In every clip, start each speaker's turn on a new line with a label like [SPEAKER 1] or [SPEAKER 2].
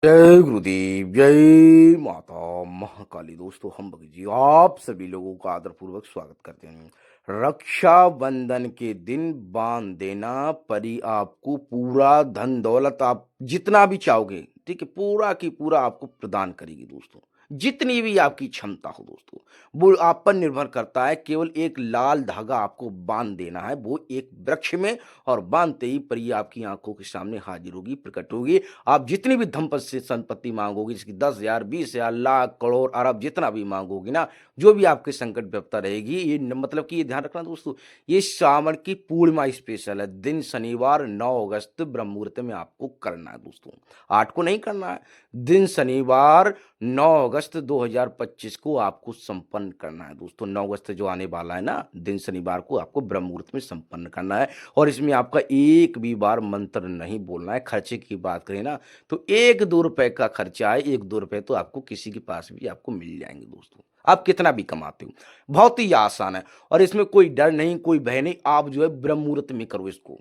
[SPEAKER 1] जय गुरुदेव, जय माता महाकाली। दोस्तों, हम भगत जी आप सभी लोगों का आदरपूर्वक स्वागत करते हैं। रक्षाबंधन के दिन बांध देना परी आपको पूरा धन दौलत आप जितना भी चाहोगे, ठीक है, पूरा की पूरा आपको प्रदान करेगी दोस्तों। जितनी भी आपकी क्षमता हो दोस्तों, वो आप पर निर्भर करता है। केवल एक लाल धागा आपको बांध देना है, वो एक वृक्ष में, और बांधते ही परी आपकी आंखों के सामने हाजिर होगी, प्रकट होगी। आप जितनी भी से संपत्ति मांगोगी, जिसकी 10,000, 20,000, लाख, करोड़, अरब, जितना भी मांगोगी ना, जो भी आपके संकट विपदा रहेगी, मतलब कि ये ध्यान रखना दोस्तों, ये श्रावण की पूर्णिमा स्पेशल है। दिन शनिवार 9 अगस्त ब्रह्म मुहूर्त में आपको करना है दोस्तों, 8 को नहीं करना है। दिन शनिवार 9 अगस्त 2025 को आपको संपन्न करना है दोस्तों। 9 अगस्त जो आने वाला है ना, दिन शनिवार को आपको ब्रह्म मुहूर्त में संपन्न करना है। और इसमें आपका एक भी बार मंत्र नहीं बोलना है। खर्चे की बात करें ना, तो 1-2 रुपए का खर्चा है, 1-2 रुपए तो आपको किसी के पास भी आपको मिल जाएंगे दोस्तों। आप कितना भी कमाते हो, बहुत ही आसान है। और इसमें कोई डर नहीं, कोई भय नहीं। आप जो है ब्रह्म मुहूर्त में करो इसको।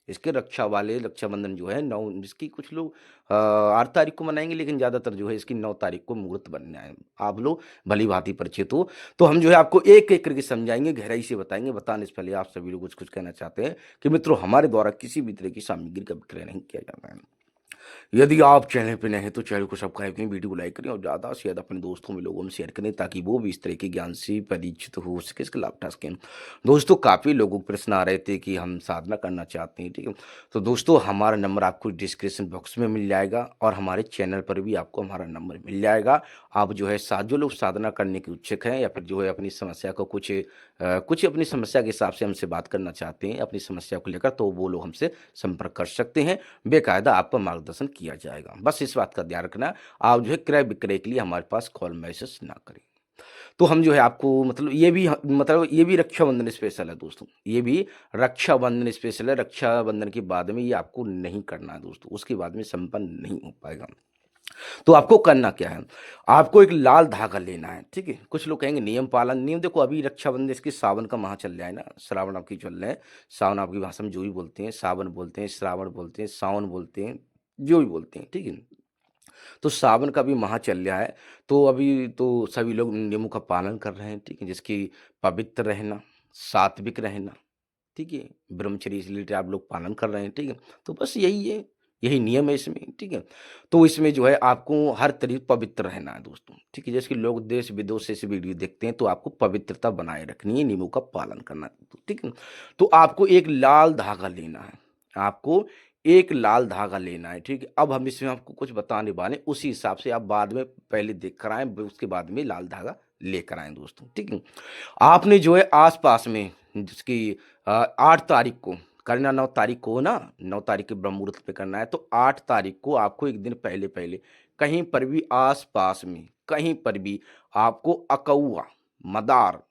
[SPEAKER 1] इसके रक्षाबंधन जो है 9, जिसकी कुछ लोग 8 तारीख को मनाएंगे, लेकिन ज्यादातर जो है इसकी 9 तारीख को मुहूर्त बनना है। आप लोग भली भांति परिचित हो, तो हम जो है आपको एक एक करके समझाएंगे, गहराई से बताएंगे। बताने से पहले आप सभी लोग कुछ कुछ कहना चाहते हैं कि मित्रों, हमारे द्वारा किसी भी तरह की सामग्री का विक्रय नहीं किया जाता है। यदि आप चैनल पे नए हैं तो चैनल को सब्सक्राइब करें, वीडियो को लाइक करें और ज़्यादा से ज़्यादा अपने दोस्तों में, लोगों में शेयर करें, ताकि वो भी इस तरह के ज्ञान से परिचित हो सके, इसका लाभ उठा सकें। दोस्तों, काफ़ी लोगों के प्रश्न आ रहे थे कि हम साधना करना चाहते हैं, ठीक है। तो दोस्तों, हमारा नंबर आपको डिस्क्रिप्शन बॉक्स में मिल जाएगा, और हमारे चैनल पर भी आपको हमारा नंबर मिल जाएगा। आप जो है जो लोग साधना करने के इच्छुक हैं, या फिर जो है अपनी समस्या को कुछ अपनी समस्या के हिसाब से हमसे बात करना चाहते हैं अपनी समस्या को लेकर, तो वो लोग हमसे संपर्क कर सकते हैं। बेकायदा आपका मार्गदर्शन किया जाएगा। बस इस बात का ध्यान रखना, आप जो है क्रय विक्रय के लिए हमारे पास कॉल मैसेज ना करें। तो हम जो है आपको मतलब ये भी रक्षाबंधन स्पेशल है दोस्तों। ये भी रक्षाबंधन स्पेशल है। रक्षाबंधन के बाद में ये आपको नहीं करना है दोस्तों, उसके बाद में संपन्न नहीं हो पाएगा। तो आपको करना क्या है, आपको एक लाल धागा लेना है, ठीक है। कुछ लोग कहेंगे नियम पालन, नियम देखो, अभी रक्षाबंधन इसके सावन का माह चल रहा है ना, श्रावण आपकी चल रहा है। सावन आपकी भाषा में जो भी बोलते हैं, सावन बोलते हैं, श्रावण बोलते हैं, सावन बोलते हैं, जो भी बोलते हैं, ठीक है। तो सावन का भी माह चल रहा है। तो अभी तो सभी लोग नियमों का पालन कर रहे हैं, ठीक है, जिसकी पवित्र रहना, सात्विक रहना, ठीक है, ब्रह्मचर्य से रिलेटेड आप लोग पालन कर रहे हैं, ठीक है। तो बस यही है, यही नियम है इसमें, ठीक है। तो इसमें जो है आपको हर तरीके पवित्र रहना है दोस्तों, ठीक है। जैसे कि लोग देश विदेश से इस वीडियो देखते हैं, तो आपको पवित्रता बनाए रखनी है, नियमों का पालन करना है, तो ठीक है। तो आपको एक लाल धागा लेना है, आपको एक लाल धागा लेना है, ठीक है। अब हम इसमें आपको कुछ बताने वाले, उसी हिसाब से आप बाद में पहले देख कर आए, उसके बाद में लाल धागा लेकर आए दोस्तों, ठीक है। आपने जो है आस-पास में, जिसकी 8 तारीख को करना, 9 तारीख को ना, 9 तारीख के ब्रह्म मुहूर्त पे करना है, तो 8 तारीख को आपको एक दिन पहले-पहले कहीं पर भी आस-पास में, कहीं पर भी आपको अकौआ, मदार,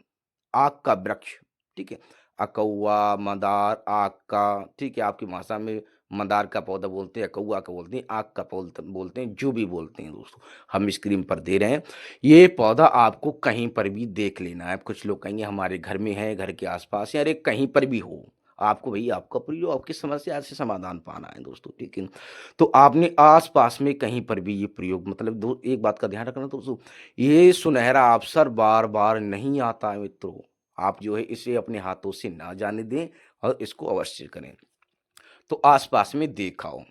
[SPEAKER 1] आक का वृक्ष, ठीक है, अकौआ, मदार, आक का, ठीक है, आपकी भाषा में मदार का पौधा बोलते हैं, अकौआ का बोलते हैं, आक का पौधा बोलते हैं, जो भी बोलते हैं दोस्तों, हम स्क्रीन पर दे रहे हैं। ये पौधा आपको कहीं पर भी देख लेना है। कुछ लोग कहेंगे हमारे घर में है, घर के आसपास है, अरे कहीं पर भी हो, आपको भई आपका प्रयोग, आपकी समस्या से समाधान पाना है दोस्तों, ठीक है। तो आपने आस-पास में कहीं पर भी ये प्रयोग, मतलब दो एक बात का ध्यान रखना दोस्तों, ये सुनहरा अवसर बार-बार नहीं आता है मित्रों। आप जो है इसे अपने हाथों से ना जाने दें, और इसको अवश्य करें। तो आस-पास में देख आओ।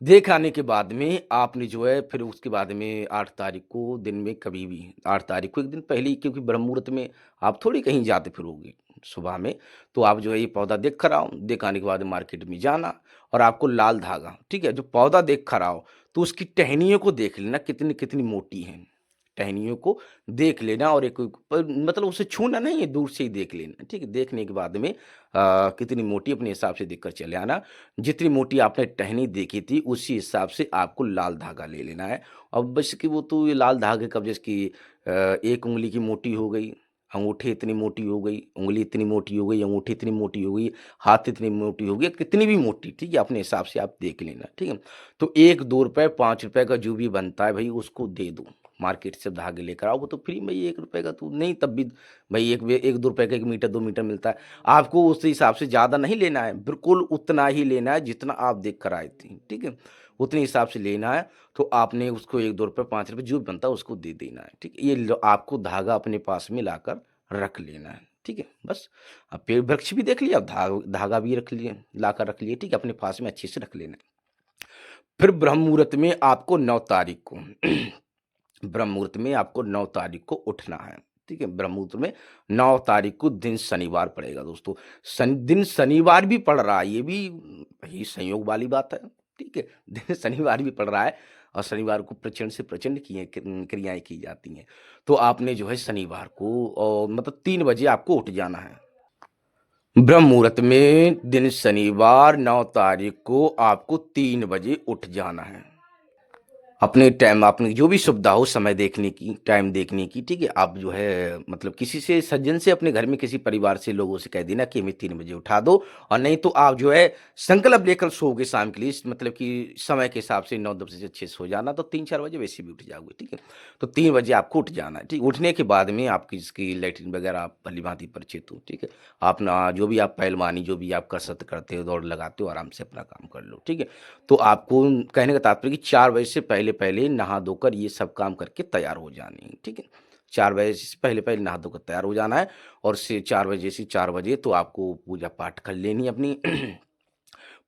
[SPEAKER 1] देख आने के बाद में आपने जो है फिर उसके बाद में 8 तारीख को दिन में कभी भी, 8 तारीख को एक दिन पहले ही, क्योंकि ब्रह्म मुहूर्त में आप थोड़ी कहीं जाते फिरोगे सुबह में, तो आप जो है ये पौधा देख कर आओ। देख आने के बाद मार्केट में जाना, और आपको लाल धागा, ठीक है, जो पौधा देख कर आओ, तो उसकी टहनियों को देख लेना कितनी-कितनी मोटी हैं। टहनियों को देख लेना, और एक मतलब उसे छूना नहीं है, दूर से ही देख लेना, ठीक है। देखने के बाद में कितनी मोटी अपने हिसाब से देखकर चले आना। जितनी मोटी आपने टहनी देखी थी, उसी हिसाब से आपको लाल धागा ले लेना है। अब बस कि वो तो ये लाल धागे का, जैसे कि 1 उँगली की मोटी हो गई, अंगूठी इतनी मोटी हो गई, उँगली इतनी मोटी हो गई, अंगूठी इतनी मोटी हो गई, हाथ इतनी मोटी हो गई, कितनी भी मोटी, ठीक है, अपने हिसाब से आप देख लेना, ठीक है। तो 1, 2 रुपए, 5 रुपए का जो भी बनता है भई, उसको दे दो। मार्केट से धागे लेकर आओ, वो तो फ्री में ही 1 रुपए का, तो नहीं, तब भी भई 1-2 रुपए का 1 मीटर 2 मीटर मिलता है। आपको उस हिसाब से ज़्यादा नहीं लेना है, बिल्कुल उतना ही लेना है जितना आप देख कर आए थे, ठीक है? उतने हिसाब से लेना है, तो आपने उसको 1-2 रुपए, 5 रुपए जो भी बनता है उसको दे देना है, ठीक है? ये लो आपको धागा अपने पास में लाकर रख लेना है, ठीक है? बस अब पेड़ वृक्ष भी देख लिया, अब धागा भी रख लिए, लाकर रख लिए, ठीक है? अपने पास में अच्छे से रख लेना है। फिर ब्रह्म मुहूर्त में आपको 9 तारीख को ब्रह्म मुहूर्त में आपको 9 तारीख को उठना है, ठीक है? ब्रह्म मुहूर्त में 9 तारीख को दिन शनिवार पड़ेगा दोस्तों। दिन शनिवार भी पड़ रहा है, ये भी भई संयोग वाली बात है, ठीक है? दिन शनिवार भी पड़ रहा है और शनिवार को प्रचंड से प्रचंड क्रियाएँ की जाती हैं। तो आपने जो है शनिवार को मतलब 3 बजे आपको उठ जाना है। ब्रह्म मुहूर्त में दिन शनिवार 9 तारीख को आपको 3 बजे उठ जाना है। अपने टाइम आपने जो भी सुविधा हो समय देखने की, टाइम देखने की, ठीक है? आप जो है मतलब किसी से सज्जन से अपने घर में किसी परिवार से लोगों से कह देना कि हमें 3 बजे उठा दो और नहीं तो आप जो है संकल्प लेकर सोओगे शाम के लिए मतलब कि समय के हिसाब से 9-10 बजे अच्छे से सो जाना तो 3-4 बजे वैसे भी उठ जाओगे, ठीक है? तो 3 बजे आपको उठ जाना है, ठीक? उठने के बाद में आपकी इसकी लैट्रिन वगैरह आप भली-भाँति परिचित हो, ठीक है? अपना जो भी आप पहलवानी, जो भी आप कसरत करते हो, दौड़ लगाते हो, आराम से अपना काम कर लो, ठीक है? तो आपको कहने का तात्पर्य कि 4 बजे से पहले-पहले नहा धोकर ये सब काम करके तैयार हो जानी है, ठीक है? 4 बजे से पहले-पहले नहा धोकर तैयार हो जाना है और से 4 बजे से 4 बजे तो आपको पूजा-पाठ कर लेनी है अपनी।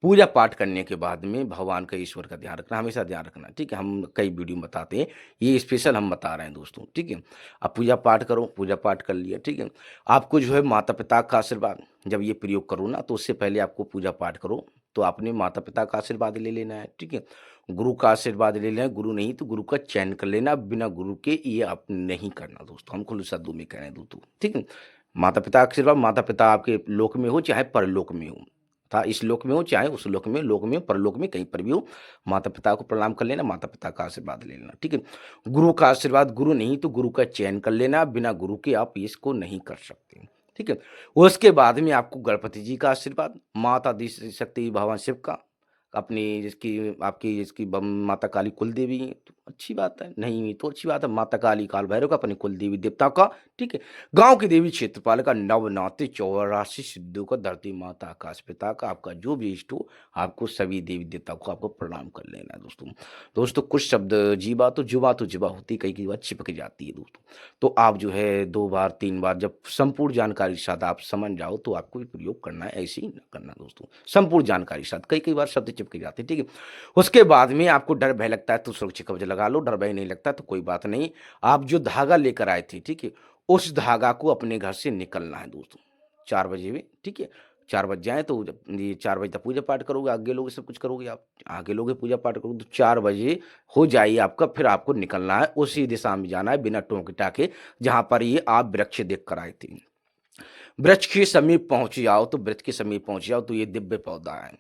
[SPEAKER 1] पूजा-पाठ करने के बाद में भगवान का, ईश्वर का ध्यान रखना, हमेशा ध्यान रखना, ठीक है? हम कई वीडियो में बताते हैं, ये स्पेशल हम बता रहे हैं दोस्तों, ठीक है? आप पूजा-पाठ करो, पूजा-पाठ कर लिया, ठीक है? आपको जो है माता-पिता का आशीर्वाद जब ये प्रयोग करो ना, तो उससे पहले आपको पूजा-पाठ करो, तो आपने माता-पिता का आशीर्वाद ले लेना है, ठीक है? गुरु का आशीर्वाद ले लेना है, गुरु नहीं तो गुरु का चयन कर लेना, बिना गुरु के ये आप नहीं करना दोस्तों, हम खुले शब्दों में कह रहे हैं दोस्तों, ठीक है? माता-पिता का आशीर्वाद, माता-पिता आपके लोक में हो चाहे परलोक में हो। था इस लोक में हो चाहे उस लोक में, परलोक में कहीं पर भी हो, माता-पिता को प्रणाम कर लेना, माता-पिता का आशीर्वाद ले लेना, ठीक है? गुरु का आशीर्वाद, गुरु नहीं तो गुरु का चयन कर लेना, बिना गुरु के आप इसको नहीं कर सकते, ठीक है? उसके बाद में आपको गणपति जी का आशीर्वाद, माता आदि शक्ति भगवान शिव का, अपनी जिसकी आपकी जिसकी माता काली कुल देवी हैं, तो अच्छी बात है, नहीं तो अच्छी बात है, माता काली, काल भैरव का, अपनी कुल देवी देवता का, ठीक है? गाँव की देवी क्षेत्रपाल का, नवनाते 84 सिद्धों का, धरती माता, आकाश पिता का, आपका जो भी इष्ट हो, आपको सभी देवी देवताओं को आपको प्रणाम कर लेना है दोस्तों। दोस्तों कुछ शब्द जीवा तो जुबा होती, कई बार चिपक जाती है दोस्तों। तो आप जो है 2 बार, 3 बार जब संपूर्ण जानकारी के साथ आप समझ जाओ, तो आपको भी प्रयोग करना है, ऐसे ही ना करना दोस्तों। संपूर्ण जानकारी के साथ, कई बार शब्द चिपक जाते हैं, ठीक है? उसके बाद में आपको डर भय लगता है, तो सुरक्षित कवच लगा लो, डर भय नहीं लगता तो कोई बात नहीं। आप जो धागा लेकर आए थे, ठीक है? उस धागा को अपने घर से निकलना है दोस्तों, 4 बजे में, ठीक है? 4 बज जाएँ तो जब ये 4 बजे तक पूजा-पाठ करोगे, आगे लोगे सब कुछ करोगे आप, आगे लोगे पूजा-पाठ करोगे तो 4 बजे हो जाइए आपका, फिर आपको निकलना है, उसी दिशा में जाना है बिना टोके-टाके, जहाँ पर ये आप वृक्ष देख कर आए थे। वृक्ष के समीप पहुँच जाओ तो वृक्ष के समीप पहुँच जाओ तो ये दिव्य पौधा है।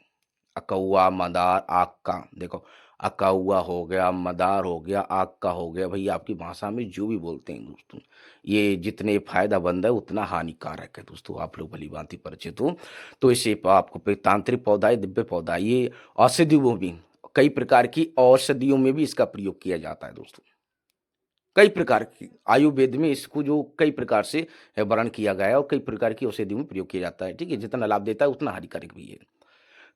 [SPEAKER 1] अकौआ, मदार, आक का, देखो अकौआ हो गया, मदार हो गया, आक का हो गया, भई आपकी भाषा में जो भी बोलते हैं दोस्तों। ये जितने फ़ायदेमंद है उतना हानिकारक है दोस्तों, आप लोग भली-भाँति परिचित हो। तो इसे आपको तांत्रिक पौधा है, दिव्य पौधा है, ये औषधियों में भी, कई प्रकार की औषधियों में भी इसका प्रयोग किया जाता है दोस्तों। कई प्रकार की आयुर्वेद में इसको जो कई प्रकार से वर्णन किया गया है और कई प्रकार की औषधियों में प्रयोग किया जाता है, ठीक है? जितना लाभ देता है उतना हानिकारक भी है।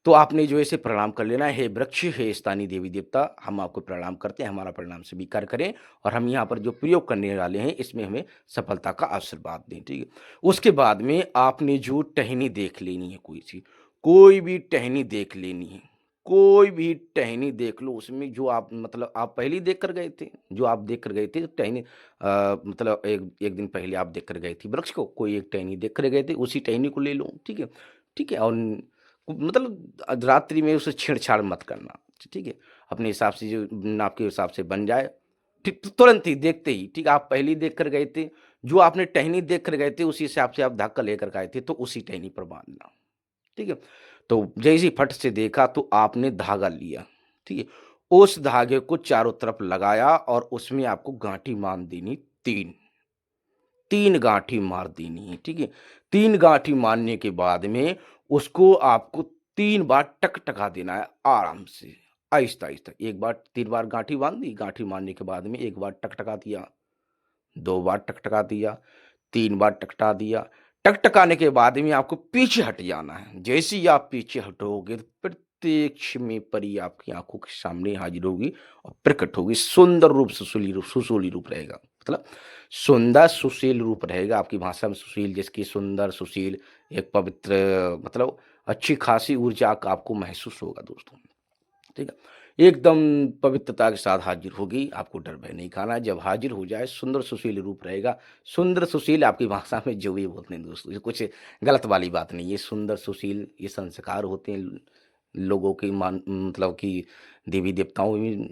[SPEAKER 1] तो आपने जो है इसे प्रणाम कर लेना है, हे वृक्ष, हे स्थानीय देवी-देवता, हम आपको प्रणाम करते हैं, हमारा प्रणाम स्वीकार करें और हम यहाँ पर जो प्रयोग करने वाले हैं, इसमें हमें सफलता का आशीर्वाद दें, ठीक है? उसके बाद में आपने जो टहनी देख लेनी है कोई भी टहनी देख लेनी है, कोई भी टहनी देख लो, उसमें जो आप मतलब आप पहले ही देख कर गए थे, जो आप देख कर गए थे, टहनी मतलब एक दिन पहले आप देख कर गए थे वृक्ष को, कोई एक टहनी देख कर गए थे, उसी टहनी को ले लो, ठीक है? ठीक है? और मतलब रात्रि में उसे छेड़-छाड़ मत करना, ठीक है? अपने हिसाब से जो नाप के हिसाब से बन जाए, ठीक तो तुरंत ही देखते ही, ठीक है? आप पहले ही देख कर गए थे, जो आपने टहनी देख कर गए थे, उसी हिसाब से आप धागा लेकर के आए थे, तो उसी टहनी पर बाँधना, ठीक है? तो जैसे ही फट से देखा तो आपने धागा लिया, ठीक है? उस धागे को चारों तरफ लगाया और उसमें आपको गाँठी बाँध देनी 3, 3 गाँठी मार देनी है, ठीक है? 3 गाँठी मारने के बाद में उसको आपको 3 बार टकटका देना है आराम से, आहिस्ता-आहिस्ता। 1 बार 3 बार गाँठी बाँध दी, गाँठी मारने के बाद में 1 बार टकटका दिया, 2 बार टकटका दिया, 3 बार टकटा दिया। टकटकाने के बाद में आपको पीछे हट जाना है। जैसे ही आप पीछे हटोगे तो फिर प्रत्यक्ष में परी आपकी आँखों के सामने हाज़िर होगी और प्रकट होगी। सुंदर रूप, सुशील रूप रहेगा। मतलब सुंदर सुशील रूप रहेगा, आपकी भाषा में सुशील जिसकी सुंदर, सुशील एक पवित्र मतलब अच्छी खासी ऊर्जा का आपको महसूस होगा दोस्तों। ठीक है? एकदम पवित्रता के साथ हाज़िर होगी, आपको डर भय नहीं खाना है। जब हाज़िर हो जाए, सुंदर सुशील रूप रहेगा। सुंदर सुशील आपकी भाषा में जो भी बोलते हैं दोस्तों, ये कुछ गलत वाली बात नहीं है। सुंदर सुशील ये संस्कार होते हैं लोगों की मान मतलब कि देवी-देवताओं में।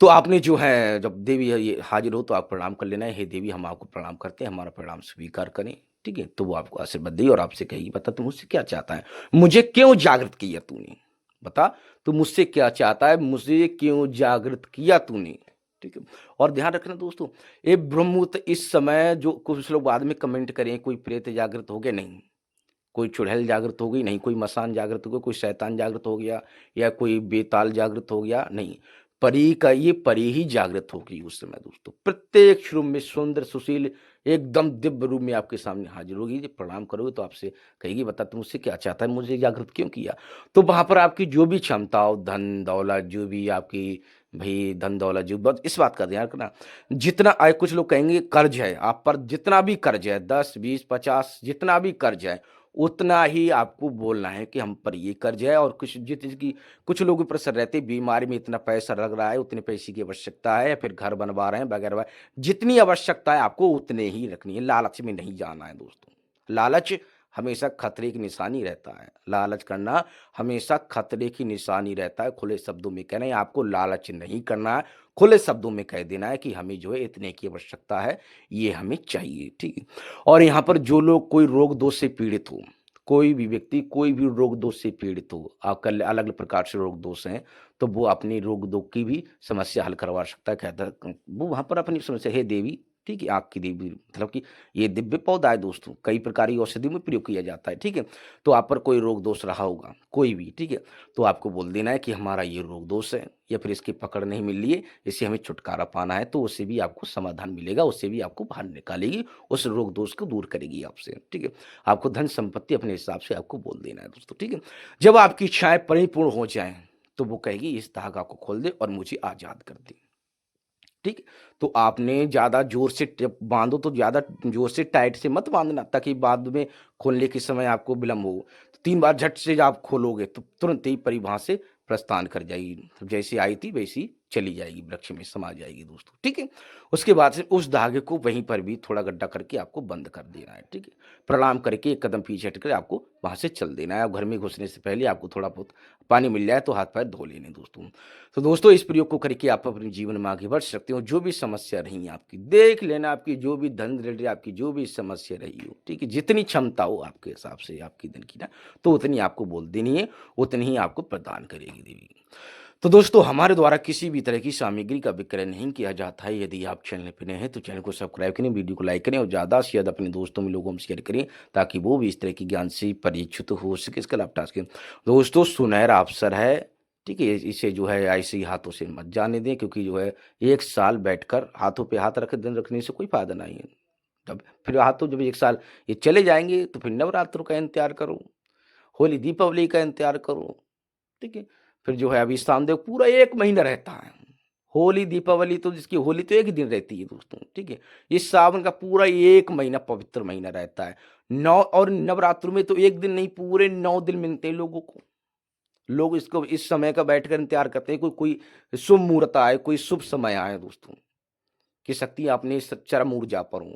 [SPEAKER 1] तो आपने जो है जब देवी ये हाज़िर हो तो आप प्रणाम कर लेना है, हे देवी हम आपको प्रणाम करते हैं, हमारा प्रणाम स्वीकार करें। ठीक है? तो वो आपको आशीर्वाद देगी और आपसे कहेगी बता तू मुझसे क्या चाहता है? मुझे क्यों जागृत किया तूने? बता तू मुझसे क्या चाहता है? मुझे क्यों जागृत किया तूने? ठीक है? और ध्यान रखना दोस्तों, ये ब्रह्ममुहूर्त इस समय जो कुछ लोग बाद में कमेंट करें कोई प्रेत जागृत हो गए, नहीं। कोई चुड़ैल जागृत हो गई, नहीं। कोई मसान जागृत हो गया, कोई शैतान जागृत हो गया या कोई बेताल जागृत हो गया, नहीं। परी का ये परी ही जागृत होगी उस समय दोस्तों। प्रत्येक रूप में सुंदर, सुशील, एकदम दिव्य रूप में आपके सामने हाज़िर होगी। जब प्रणाम करोगे तो आपसे कहेगी बता तू मुझसे क्या चाहता है? मुझे जागृत क्यों किया? तो वहाँ पर आपकी जो भी क्षमता हो, धन, दौलत जो भी आपकी भई धन, दौलत जो बस इस बात का ध्यान रखना, जितना कुछ लोग कहेंगे कर्ज़ है, आप पर जितना भी कर्ज़ है 10, 20, 50 जितना भी कर्ज़ है, उतना ही आपको बोलना है कि हम पर ये कर्ज़ है और कुछ जिसकी कुछ लोगों के प्रेशर रहते हैं, बीमारी में इतना पैसा लग रहा है, उतने पैसे की आवश्यकता है, फिर घर बनवा रहे हैं वगैरह। जितनी आवश्यकता है आपको उतने ही रखनी है, लालच में नहीं जाना है दोस्तों। लालच हमेशा खतरे की निशानी रहता है। लालच करना हमेशा खतरे की निशानी रहता है। खुले शब्दों में कहना है आपको लालच नहीं करना है। खुले शब्दों में कह देना है कि हमें जो है इतने की आवश्यकता है, ये हमें चाहिए, ठीक है? और यहाँ पर जो लोग कोई रोग दोष से पीड़ित हो, कोई भी व्यक्ति कोई भी रोग दोष से पीड़ित हो, कल अलग-अलग प्रकार से रोग दोष हैं, तो वो अपनी रोग दोग की भी समस्या हल करवा सकता है। कहता है वो वहाँ पर अपनी समस्या हे देवी, ठीक है? आग की देवी मतलब कि ये दिव्य पौधा है दोस्तों, कई प्रकार की औषधि में प्रयोग किया जाता है, ठीक है? तो आप पर कोई रोग दोष रहा होगा, कोई भी, ठीक है? तो आपको बोल देना है कि हमारा ये रोग दोष है या फिर इसकी पकड़ नहीं मिल रही है, इससे हमें छुटकारा पाना है, तो उससे भी आपको समाधान मिलेगा, उससे भी आपको बाहर निकालेगी, उस रोग दोष को दूर करेगी आपसे, ठीक है? आपको धन संपत्ति अपने हिसाब से आपको बोल देना है दोस्तों, ठीक है? जब आपकी इच्छाएँ परिपूर्ण हो जाएँ, तो वो कहेगी इस धागा को खोल दे और मुझे आज़ाद कर दे। ठीक है? तो आपने ज़्यादा ज़ोर से जब बाँधो तो ज़्यादा ज़ोर से टाइट से मत बाँधना ताकि बाद में खोलने के समय आपको विलम्ब हो। 3 बार झट से आप खोलोगे तो तुरंत ही परी वहाँ से प्रस्थान कर जाएगी। जैसे आई थी वैसी ही चली जाएगी, वृक्ष में समा जाएगी दोस्तों, ठीक है? उसके बाद से उस धागे को वहीं पर भी थोड़ा गड्ढा करके आपको बंद कर देना है, ठीक है? प्रणाम करके एक कदम पीछे हटकर आपको वहाँ से चल देना है और घर में घुसने से पहले आपको थोड़ा बहुत पानी मिल जाए तो हाथ-पैर धो लेने दोस्तों। तो दोस्तों इस प्रयोग को करके आप अपने जीवन में आगे बढ़ सकते हो। जो भी समस्या रही आपकी, देख लेना आपकी जो भी धन रिलेटेड आपकी जो भी समस्या रही हो, ठीक है? जितनी क्षमता हो आपके हिसाब से आपकी धन की ना, तो उतनी आपको बोल देनी है, उतनी ही आपको प्रदान करेगी देवी। तो दोस्तों हमारे द्वारा किसी भी तरह की सामग्री का विक्रय नहीं किया जाता है। यदि आप चैनल पे नए हैं तो चैनल को सब्सक्राइब करें, वीडियो को लाइक करें और ज़्यादा से ज़्यादा अपने दोस्तों में लोगों में शेयर करें ताकि वो भी इस तरह की ज्ञान से परिचित हो सके, इसका लाभ उठा सकें। दोस्तों सुनहरा अवसर है, ठीक है? इसे जो है ऐसे ही हाथों से मत जाने दें क्योंकि जो है 1 साल बैठकर हाथों पे हाथ रखने से कोई फ़ायदा नहीं है। तब फिर हाथों जब 1 साल ये चले जाएँगे तो फिर नवरात्रों का इंतज़ार करो, होली, दीपावली का इंतज़ार करो, ठीक है? फिर जो है अभी सामने पूरा 1 महीना रहता है। होली, दीपावली तो जिसकी होली तो 1 ही दिन रहती है दोस्तों, ठीक है? इस सावन का पूरा 1 महीना पवित्र महीना रहता है। 9 और नवरात्रों में तो 1 दिन नहीं पूरे 9 दिन मिलते हैं लोगों को। लोग इसको इस समय का बैठकर इंतज़ार करते हैं कोई शुभ मुहूर्त आए, कोई शुभ समय आए दोस्तों, कि शक्ति अपने स चरम ऊर्जा पर हों।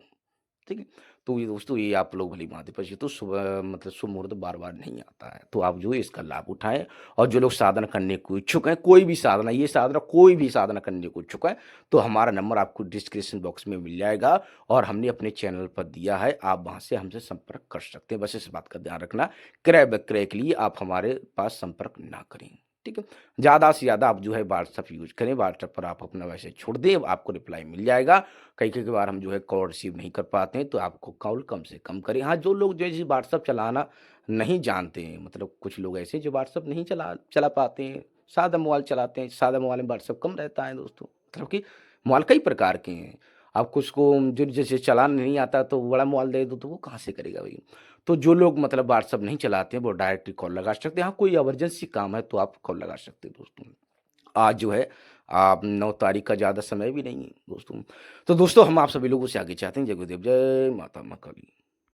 [SPEAKER 1] ठीक है? तो ये दोस्तों ये आप लोग भली-भाँति परिचित हो, तो सुबह मतलब शुभ मुहूर्त बार-बार नहीं आता है। तो आप जो है इसका लाभ उठाएँ और जो लोग साधना करने को इच्छुक हैं, कोई भी साधना, ये साधना कोई भी साधना करने को इच्छुक है, तो हमारा नंबर आपको डिस्क्रिप्शन बॉक्स में मिल जाएगा और हमने अपने चैनल पर दिया है, आप वहाँ से हमसे संपर्क कर सकते हैं। बस इस बात का ध्यान रखना, क्रय-विक्रय के लिए आप हमारे पास संपर्क ना करें। ठीक है? ज़्यादा से ज़्यादा आप जो है व्हाट्सएप यूज़ करें, व्हाट्सएप पर आप अपना मैसेज छोड़ दें, आपको रिप्लाई मिल जाएगा। कई-कई बार हम जो है कॉल रिसीव नहीं कर पाते हैं, तो आपको कॉल कम से कम करें। हाँ, जो लोग जो है व्हाट्सएप चलाना नहीं जानते हैं, मतलब कुछ लोग ऐसे जो व्हाट्सएप नहीं चला चला पाते हैं, सादा मोबाइल चलाते हैं, सादा मोबाइल में व्हाट्सएप कम रहता है दोस्तों। मतलब कि मोबाइल कई प्रकार के हैं। अब कुछ को जो जैसे चलाना नहीं आता तो बड़ा मोबाइल दे दो तो वो कहाँ से करेगा भाई। तो जो लोग मतलब व्हाट्सअप नहीं चलाते हैं वो डायरेक्टली कॉल लगा सकते हैं। हाँ, कोई इमरजेंसी काम है तो आप कॉल लगा सकते हैं दोस्तों। आज जो है 9 तारीख का ज़्यादा समय भी नहीं है दोस्तों। तो दोस्तों हम आप सभी लोगों से आगे चाहते हैं जय गुरुदेव, जय माता महाकाली।